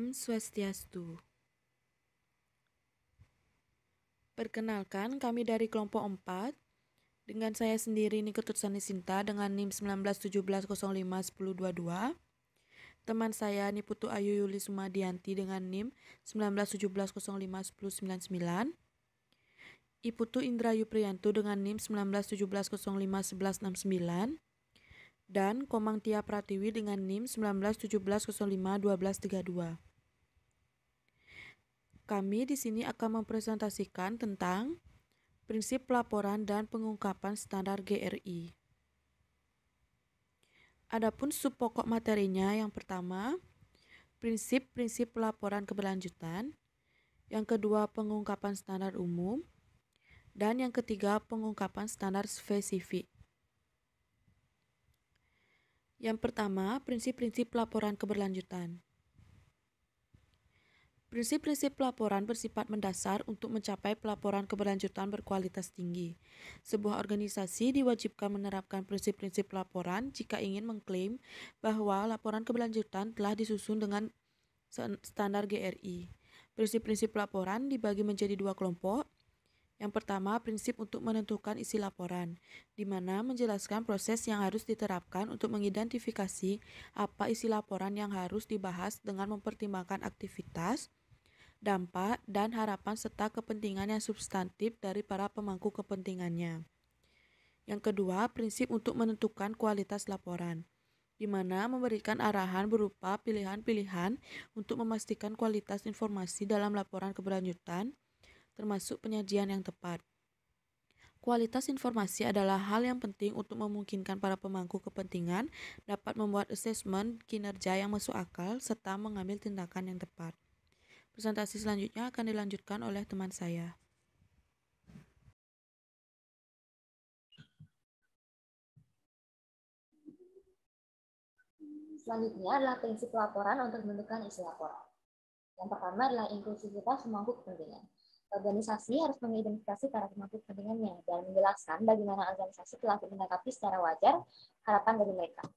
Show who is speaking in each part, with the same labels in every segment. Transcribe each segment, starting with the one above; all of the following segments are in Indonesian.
Speaker 1: Om Swastiastu. Perkenalkan, kami dari kelompok 4, dengan saya sendiri Niketut Sanisinta dengan NIM 1917051022. Teman saya Niputu Ayu Yuli Sumadianti dengan NIM 1917051099. Iputu Indrayu Priyanto dengan NIM 1917051169. Dan Komang Tia Pratiwi dengan NIM 1917051232. Kami di sini akan mempresentasikan tentang prinsip pelaporan dan pengungkapan standar GRI. Adapun sub pokok materinya, yang pertama, prinsip-prinsip pelaporan keberlanjutan, yang kedua, pengungkapan standar umum, dan yang ketiga, pengungkapan standar spesifik. Yang pertama, prinsip-prinsip pelaporan keberlanjutan. Prinsip-prinsip pelaporan bersifat mendasar untuk mencapai pelaporan keberlanjutan berkualitas tinggi. Sebuah organisasi diwajibkan menerapkan prinsip-prinsip pelaporan jika ingin mengklaim bahwa laporan keberlanjutan telah disusun dengan standar GRI. Prinsip-prinsip pelaporan dibagi menjadi dua kelompok. Yang pertama, prinsip untuk menentukan isi laporan, di mana menjelaskan proses yang harus diterapkan untuk mengidentifikasi apa isi laporan yang harus dibahas dengan mempertimbangkan aktivitas, dampak, dan harapan serta kepentingan yang substantif dari para pemangku kepentingannya. Yang kedua, prinsip untuk menentukan kualitas laporan, di mana memberikan arahan berupa pilihan-pilihan untuk memastikan kualitas informasi dalam laporan keberlanjutan, termasuk penyajian yang tepat. Kualitas informasi adalah hal yang penting untuk memungkinkan para pemangku kepentingan dapat membuat asesmen kinerja yang masuk akal serta mengambil tindakan yang tepat. Presentasi selanjutnya akan dilanjutkan oleh teman saya.
Speaker 2: Selanjutnya adalah prinsip laporan untuk menentukan isi laporan. Yang pertama adalah inklusivitas pemangku kepentingan. Organisasi harus mengidentifikasi para pemangku kepentingannya dan menjelaskan bagaimana organisasi telah menanggapi secara wajar harapan dari mereka.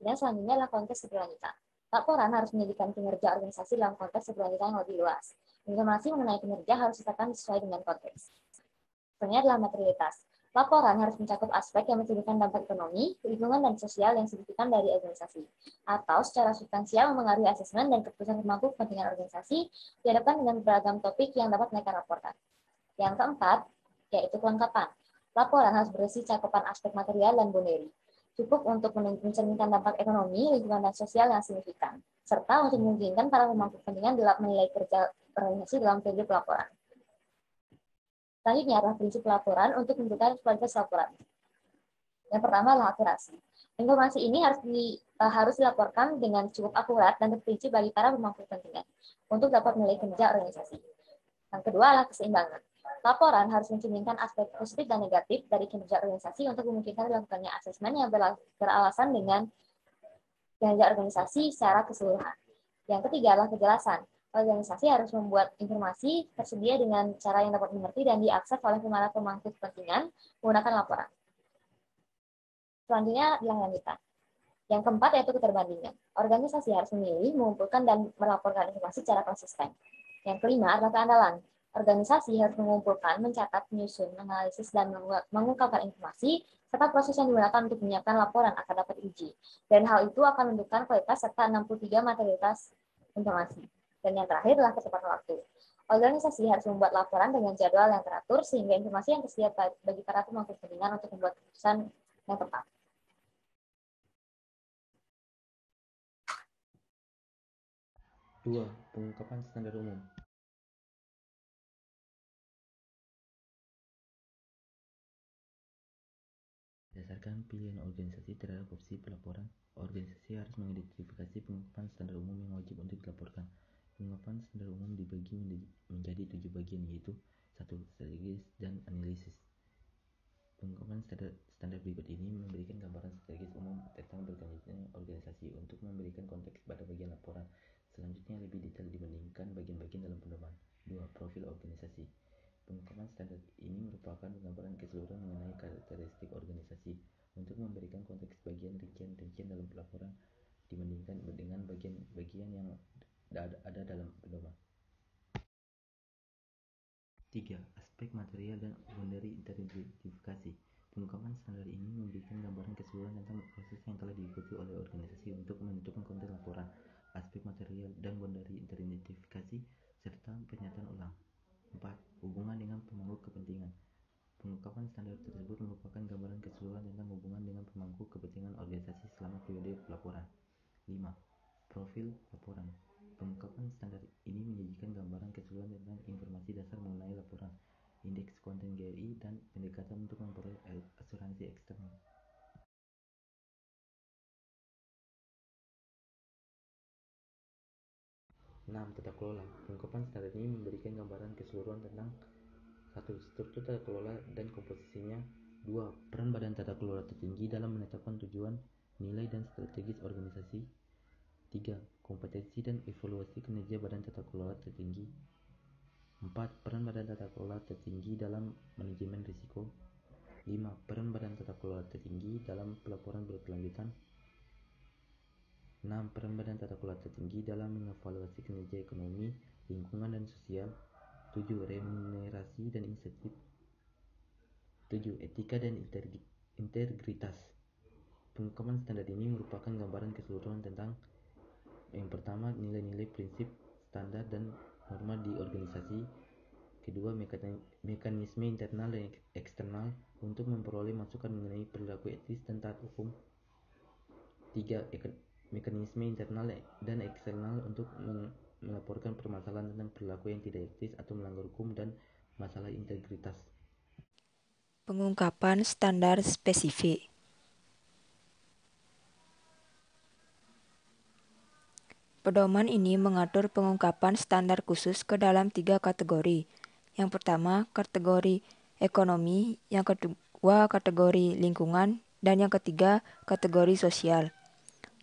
Speaker 2: Dan selanjutnya adalah konteks keberlanjutan. Laporan harus menjadikan kinerja organisasi dalam konteks keberlanjutan yang lebih luas. Informasi mengenai kinerja harus ditetapkan sesuai dengan konteks. Selanjutnya adalah materialitas. Laporan harus mencakup aspek yang menunjukkan dampak ekonomi, lingkungan, dan sosial yang signifikan dari organisasi, atau secara substansial memengaruhi asesmen dan keputusan pemangku kepentingan organisasi dihadapkan dengan beragam topik yang dapat mereka laporkan. Yang keempat, yaitu kelengkapan. Laporan harus berisi cakupan aspek material dan boneri, cukup untuk mencerminkan dampak ekonomi, lingkungan, dan sosial yang signifikan, serta untuk memungkinkan para pemangku kepentingan dalam menilai kerja organisasi dalam periode pelaporan. Selanjutnya adalah prinsip laporan untuk menentukan kualitas laporan. Yang pertama adalah akurasi. Informasi ini harus dilaporkan dengan cukup akurat dan terperinci bagi para pemangku kepentingan untuk dapat menilai kerja organisasi. Yang kedua adalah keseimbangan. Laporan harus mencerminkan aspek positif dan negatif dari kinerja organisasi untuk memungkinkan dilakukannya asesmen yang beralasan dengan kinerja organisasi secara keseluruhan. Yang ketiga adalah kejelasan. Organisasi harus membuat informasi tersedia dengan cara yang dapat dimengerti dan diakses oleh para pemangku kepentingan menggunakan laporan. Selanjutnya adalah lanjutan. Yang keempat yaitu keterbandingan. Organisasi harus memilih, mengumpulkan, dan melaporkan informasi secara konsisten. Yang kelima adalah keandalan. Organisasi harus mengumpulkan, mencatat, menyusun, menganalisis, dan mengungkapkan informasi, serta proses yang digunakan untuk menyiapkan laporan akan dapat diuji. Dan hal itu akan menentukan kualitas serta 63 materialitas informasi. Dan yang terakhir adalah ketepatan waktu. Organisasi harus membuat laporan dengan jadwal yang teratur sehingga informasi yang tersedia bagi para pemangku kepentingan untuk membuat keputusan yang tepat.
Speaker 3: Dua, pengungkapan standar umum. Berdasarkan pilihan organisasi terhadap opsi pelaporan, organisasi harus mengidentifikasi pengungkapan standar umum yang wajib untuk dilaporkan. Pengungkapan standar umum dibagi menjadi 7 bagian, yaitu 1. Strategis dan analisis. Pengungkapan standar berikut ini memberikan gambaran strategis umum tentang berlanjutnya organisasi untuk memberikan konteks pada bagian laporan. Selanjutnya lebih detail dibandingkan bagian-bagian dalam pedoman. 2. Profil organisasi. Pengungkapan standar ini merupakan gambaran keseluruhan mengenai karakteristik organisasi untuk memberikan konteks bagian rincian dalam laporan dibandingkan dengan bagian-bagian yang ada dalam pedoman. 3. Aspek material dan boundary interidentifikasi. Pengungkapan standar ini memberikan gambaran keseluruhan tentang proses yang telah diikuti oleh organisasi untuk menentukan konten laporan, aspek material dan boundary interidentifikasi, serta pernyataan ulang. 4. Hubungan dengan pemangku kepentingan. Pengungkapan standar tersebut merupakan gambaran keseluruhan tentang hubungan dengan pemangku kepentingan organisasi selama periode pelaporan. 5. Profil laporan. Pengungkapan standar ini menyajikan gambaran keseluruhan tentang informasi dasar mengenai laporan, indeks konten GRI, dan pendekatan untuk memperoleh asuransi eksternal. 6. Tata kelola. Pengungkapan standar ini memberikan gambaran keseluruhan tentang 1. Struktur tata kelola dan komposisinya. 2. Peran badan tata kelola tertinggi dalam menetapkan tujuan, nilai, dan strategis organisasi. 3. Kompetensi dan evaluasi kinerja badan tata kelola tertinggi. 4. Peran badan tata kelola tertinggi dalam manajemen risiko. 5. Peran badan tata kelola tertinggi dalam pelaporan berkelanjutan. 6. Peran badan tata kelola tertinggi dalam mengevaluasi kinerja ekonomi, lingkungan, dan sosial. 7. Remunerasi dan insentif. 7. Etika dan integritas. Pengungkapan standar ini merupakan gambaran keseluruhan tentang: yang pertama, nilai-nilai, prinsip, standar, dan norma di organisasi. Kedua, mekanisme internal dan eksternal untuk memperoleh masukan mengenai perilaku etis dan taat hukum. 3. Mekanisme internal dan eksternal untuk melaporkan permasalahan tentang perilaku yang tidak etis atau melanggar hukum dan masalah integritas.
Speaker 4: Pengungkapan standar spesifik. Pedoman ini mengatur pengungkapan standar khusus ke dalam 3 kategori. Yang pertama, kategori ekonomi, yang kedua, kategori lingkungan, dan yang ketiga, kategori sosial.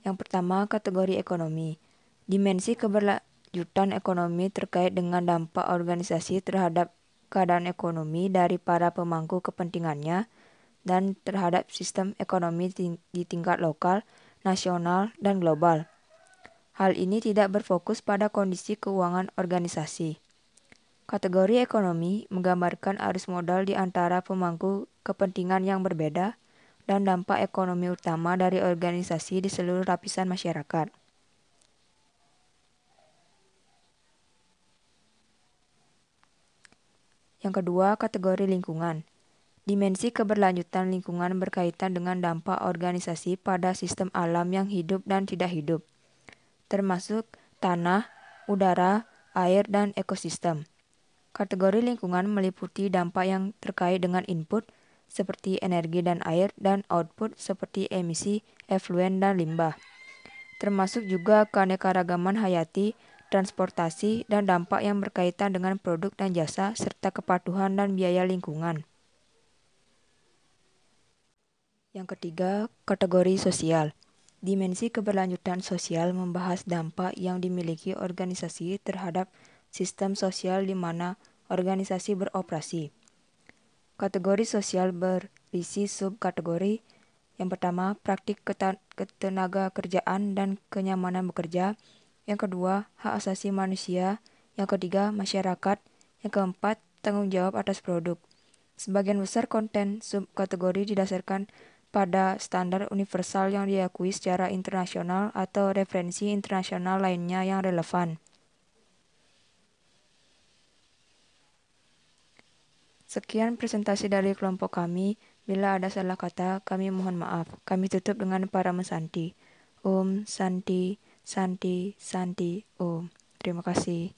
Speaker 4: Yang pertama, kategori ekonomi. Dimensi keberlanjutan ekonomi terkait dengan dampak organisasi terhadap keadaan ekonomi dari para pemangku kepentingannya dan terhadap sistem ekonomi di tingkat lokal, nasional, dan global. Hal ini tidak berfokus pada kondisi keuangan organisasi. Kategori ekonomi menggambarkan arus modal di antara pemangku kepentingan yang berbeda dan dampak ekonomi utama dari organisasi di seluruh lapisan masyarakat. Yang kedua, kategori lingkungan. Dimensi keberlanjutan lingkungan berkaitan dengan dampak organisasi pada sistem alam yang hidup dan tidak hidup, termasuk tanah, udara, air, dan ekosistem. Kategori lingkungan meliputi dampak yang terkait dengan input seperti energi dan air dan output seperti emisi, efluen, dan limbah, termasuk juga keanekaragaman hayati, transportasi, dan dampak yang berkaitan dengan produk dan jasa serta kepatuhan dan biaya lingkungan. Yang ketiga, kategori sosial. Dimensi keberlanjutan sosial membahas dampak yang dimiliki organisasi terhadap sistem sosial di mana organisasi beroperasi. Kategori sosial berisi subkategori. Yang pertama, praktik ketenaga kerjaan dan kenyamanan bekerja. Yang kedua, hak asasi manusia. Yang ketiga, masyarakat. Yang keempat, tanggung jawab atas produk. Sebagian besar konten subkategori didasarkan pada standar universal yang diakui secara internasional atau referensi internasional lainnya yang relevan. Sekian presentasi dari kelompok kami. Bila ada salah kata, kami mohon maaf. Kami tutup dengan Parama Santi. Om Santi, Santi, Santi, Om. Terima kasih.